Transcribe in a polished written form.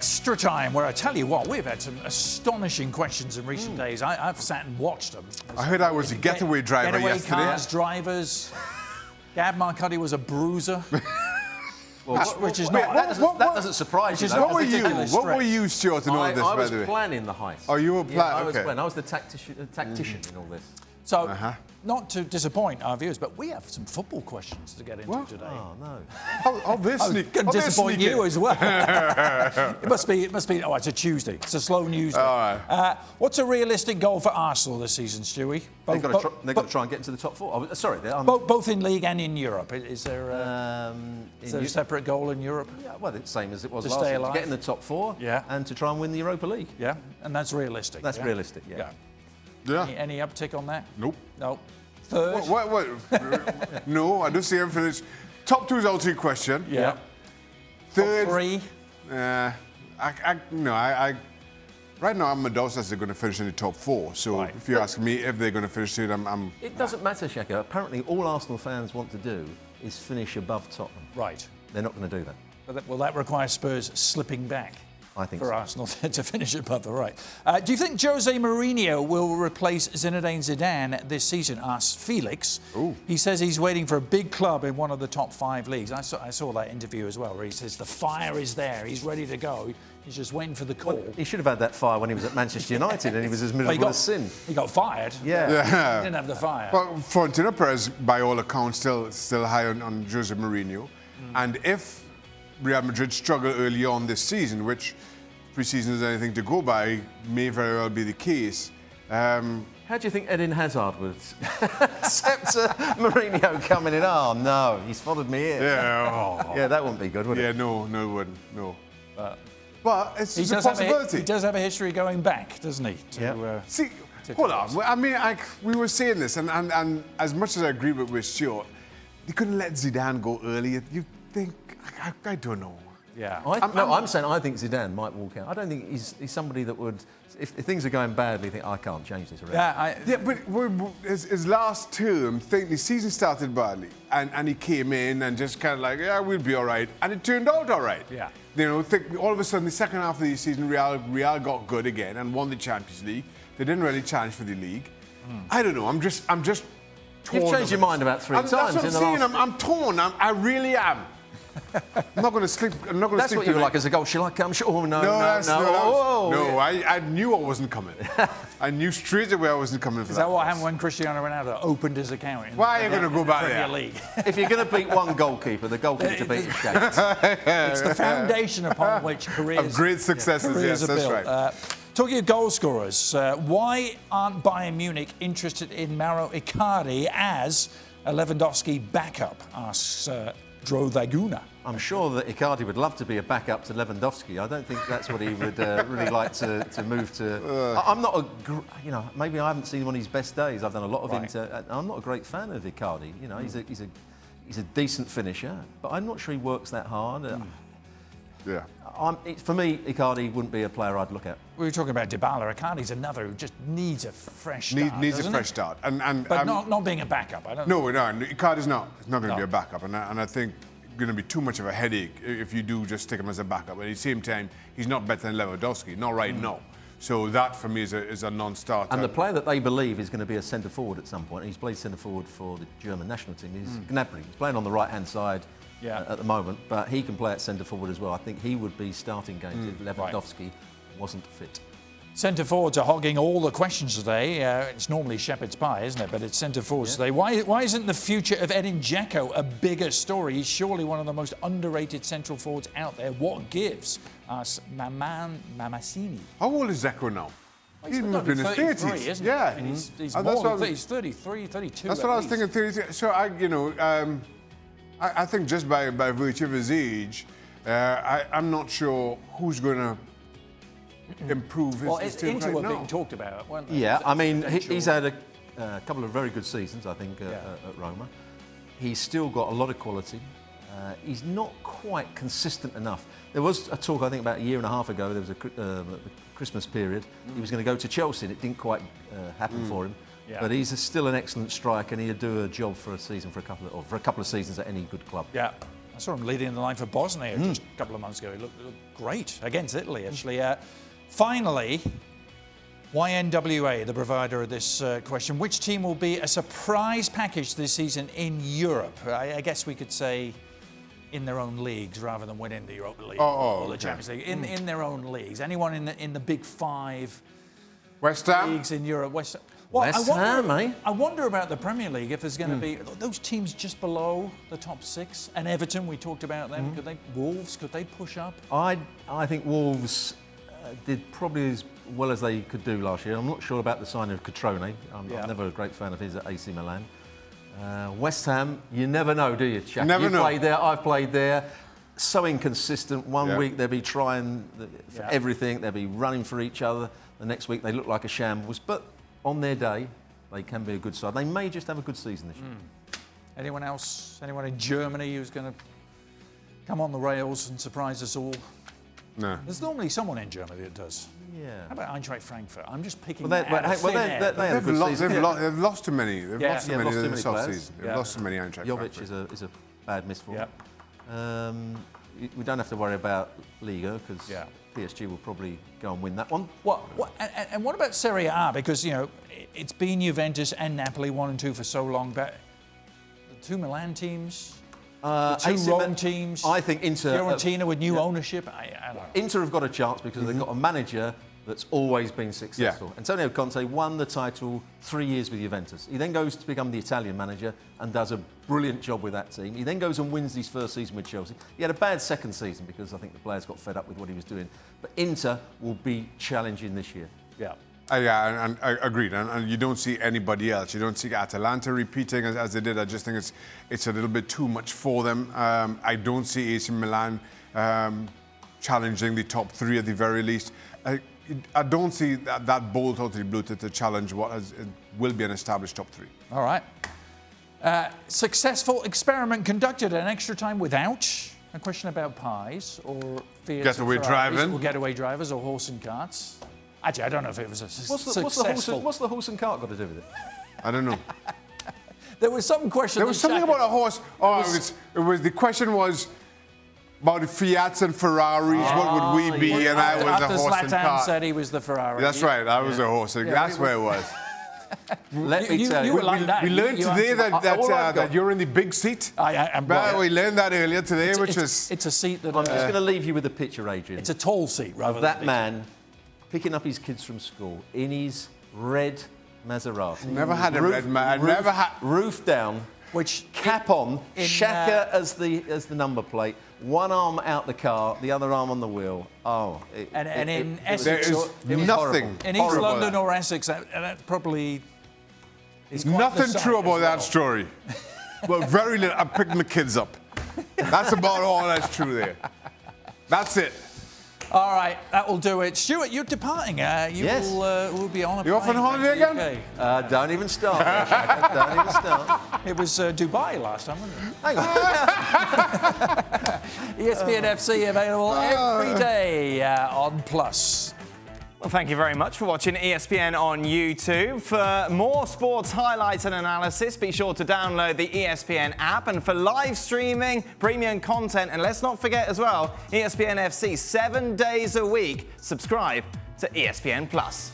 extra time where I tell you what, we've had some astonishing questions in recent days. I've sat and watched them. I heard I was a getaway driver yesterday. Cars, drivers. Gab Marcuddy was a bruiser. Well, which is that doesn't surprise you. What were you, Stuart, in all this, I by the way? was planning the heist. Oh, you were planning? Yeah, I was planning. I was the tactician in all this. So, not to disappoint our viewers, but we have some football questions to get into today. Oh, no. Oh, this Going to disappoint you as well. It must be, oh, it's a Tuesday. It's a slow news day. All right. What's a realistic goal for Arsenal this season, Stewie? They've got to try and get into the top 4. Oh, sorry. Both in league and in Europe. Is there a separate goal in Europe? Yeah, well, it's the same as it was to last stay year. alive? To get in the top 4 and to try and win the Europa League. Yeah, and that's realistic. That's realistic, yeah. Any uptick on that? Nope. No. Third? What? No, I don't see him finish. Top 2 is out of your question. Yeah. Third. Top 3? Right now, I'm a doubt that they're going to finish in the top 4. So if you ask me if they're going to finish it, I'm... It doesn't matter, Shaka. Apparently, all Arsenal fans want to do is finish above Tottenham. Right. They're not going to do that. But will that require Spurs slipping back? I think for so. Arsenal to finish above the right. Do you think Jose Mourinho will replace Zinedine Zidane this season? Asks Felix. Ooh. He says he's waiting for a big club in one of the top 5 leagues. I saw that interview as well, where he says the fire is there. He's ready to go. He's just waiting for the call. Well, he should have had that fire when he was at Manchester United, and he was as miserable as sin. He got fired. Yeah. He didn't have the fire. Well, Florentino Perez, by all accounts, still high on Jose Mourinho. And if Real Madrid struggle early on this season, which pre-season is anything to go by, may very well be the case. How do you think Edin Hazard would accept Mourinho coming in? Oh, no, he's followed me in. Yeah, that wouldn't be good, would it? Yeah, no, it wouldn't, no. But it's a possibility. He does have a history going back, doesn't he? See, hold on. I mean, we were saying this, and as much as I agree with Stuart, they couldn't let Zidane go early. You think, I don't know. Yeah. I'm saying I think Zidane might walk out. I don't think he's somebody that would, if things are going badly, think I can't change this already. But his last term, the season started badly, and he came in and just kind of like, yeah, we'll be all right, and it turned out all right. Yeah. You know, all of a sudden, the second half of the season, Real got good again and won the Champions League. They didn't really challenge for the league. I don't know. I'm just torn. You've changed your mind about 3 times. That's what I'm saying. I'm torn. I really am. I'm not going to sleep. I'm not going to sleep. That's what you were like as a goal. Shall I come? Oh, no. I knew I wasn't coming. I knew straight away I wasn't coming for that. Is that what happened when Cristiano Ronaldo opened his account? Why are you going to go back there? League? If you're going to beat one goalkeeper, the goalkeeper to beat is Shaka. It's the foundation upon which careers... Of great successes, yes, that's right. Talking of goal scorers, why aren't Bayern Munich interested in Mauro Icardi as a Lewandowski backup? Asks Drovaguna. I'm sure that Icardi would love to be a backup to Lewandowski. I don't think that's what he would really like to move to. I'm not maybe I haven't seen one of his best days. I've done a lot of Inter. I'm not a great fan of Icardi. You know, he's a decent finisher, but I'm not sure he works that hard. Yeah. For me, Icardi wouldn't be a player I'd look at. We were talking about Dybala. Icardi's another who just needs a fresh start. Needs a fresh start, but not being a backup. I don't. No, Icardi's not. It's not going to be a backup, and I think it's going to be too much of a headache if you do just stick him as a backup. At the same time, he's not better than Lewandowski, not right now. So that for me is a non-starter. And the player that they believe is going to be a centre forward at some point. He's played centre forward for the German national team. He's Gnabry. He's playing on the right-hand side. At the moment, but he can play at centre forward as well. I think he would be starting games if Lewandowski wasn't fit. Centre forwards are hogging all the questions today. It's normally shepherd's pie, isn't it? But it's centre forwards today. Why isn't the future of Edin Dzeko a bigger story? He's surely one of the most underrated central forwards out there. What gives? Asks Mamassini. How old is Dzeko now? He's in his 30s, isn't he? Yeah. He's more than he's 33, 32. That's what I was thinking. 33. So I think just by virtue of his age, I'm not sure who's going to improve his team Inter right were now. being talked about, weren't they? Yeah, I mean, he's had a couple of very good seasons, I think, at Roma. He's still got a lot of quality. He's not quite consistent enough. There was a talk, I think, about a year and a half ago. There was a Christmas period. He was going to go to Chelsea, and it didn't quite happen for him. Yeah. But he's still an excellent striker, and he'd do a job for a season, for a couple of seasons at any good club. Yeah. I saw him leading the line for Bosnia just a couple of months ago. He looked great against Italy, actually. Finally, YNWA, the provider of this question. Which team will be a surprise package this season in Europe? I guess we could say in their own leagues rather than winning the Europa League or the Champions League. In their own leagues. Anyone in the big 5 West Ham? leagues in Europe? West Ham, eh? I wonder about the Premier League, if there's going to be those teams just below the top 6. And Everton, we talked about them. Wolves, could they push up? I think Wolves did probably as well as they could do last year. I'm not sure about the signing of Catrone. I'm never a great fan of his at AC Milan. West Ham, you never know, do you, Shaka? Never know. Played there, I've played there. So inconsistent. One week they'll be trying for everything. They'll be running for each other. The next week they look like a shambles. But on their day, they can be a good side. They may just have a good season this year. Anyone else? Anyone in Germany who's going to come on the rails and surprise us all? No. There's normally someone in Germany that does. Yeah. How about Eintracht Frankfurt? I'm just picking They had a good season. They've lost too many. They've lost too many this off-season. They've lost too many Eintracht Jovic Frankfurt. is a bad miss for Yep. We don't have to worry about Liga because Yeah. PSG will probably go and win that one. And what about Serie A? Because, it's been Juventus and Napoli 1 and 2 for so long, but the 2 Milan teams, the 2 Rome teams, I think Inter... Fiorentina with new ownership, I don't know. Inter have got a chance because they've got a manager that's always been successful. Antonio Conte won the title 3 years with Juventus. He then goes to become the Italian manager and does a brilliant job with that team. He then goes and wins his first season with Chelsea. He had a bad second season because I think the players got fed up with what he was doing. But Inter will be challenging this year. Yeah. And I agreed. And you don't see anybody else. You don't see Atalanta repeating as they did. I just think it's a little bit too much for them. I don't see AC Milan challenging the top 3 at the very least. I don't see that bolt out of the blue to challenge what will be an established top 3. All right. Successful experiment conducted in extra time without a question about pies or Fiat Getaway driving. or getaway drivers or horse and carts. Actually, I don't know if it was a successful. What's the horse and cart got to do with it? I don't know. There was some question. There was something about a horse. The question was about the Fiats and Ferraris. What would we be? And I was a horse and Zlatan cart. said he was the Ferrari. That's right. I was a horse. That's where it was. Let me tell you. were like that. We learned today that you're in the big seat. I am. We learned that earlier today, It's a seat that. I'm just going to leave you with a picture, Adrian. It's a tall seat, rather of than that man picking up his kids from school in his red Maserati. Never had a red man. Never had. Roof down. Which cap on, Shaka as the number plate, one arm out the car, the other arm on the wheel. And in Essex, there is nothing in East London or Essex, that probably is quite nothing the true sight about as that well. story. But very little. I'm picking the kids up. That's about all that's true there. That's it. All right, that will do it. Stewart, you're departing. Yes. will be on a You off on plane holiday back to the again? UK. Don't even start. Shaka. Don't even start. It was Dubai last time, wasn't it? Hang on. ESPNFC available every day on Plus. Well, thank you very much for watching ESPN on YouTube. For more sports highlights and analysis, be sure to download the ESPN app. And for live streaming, premium content, and let's not forget as well, ESPNFC 7 days a week. Subscribe to ESPN Plus.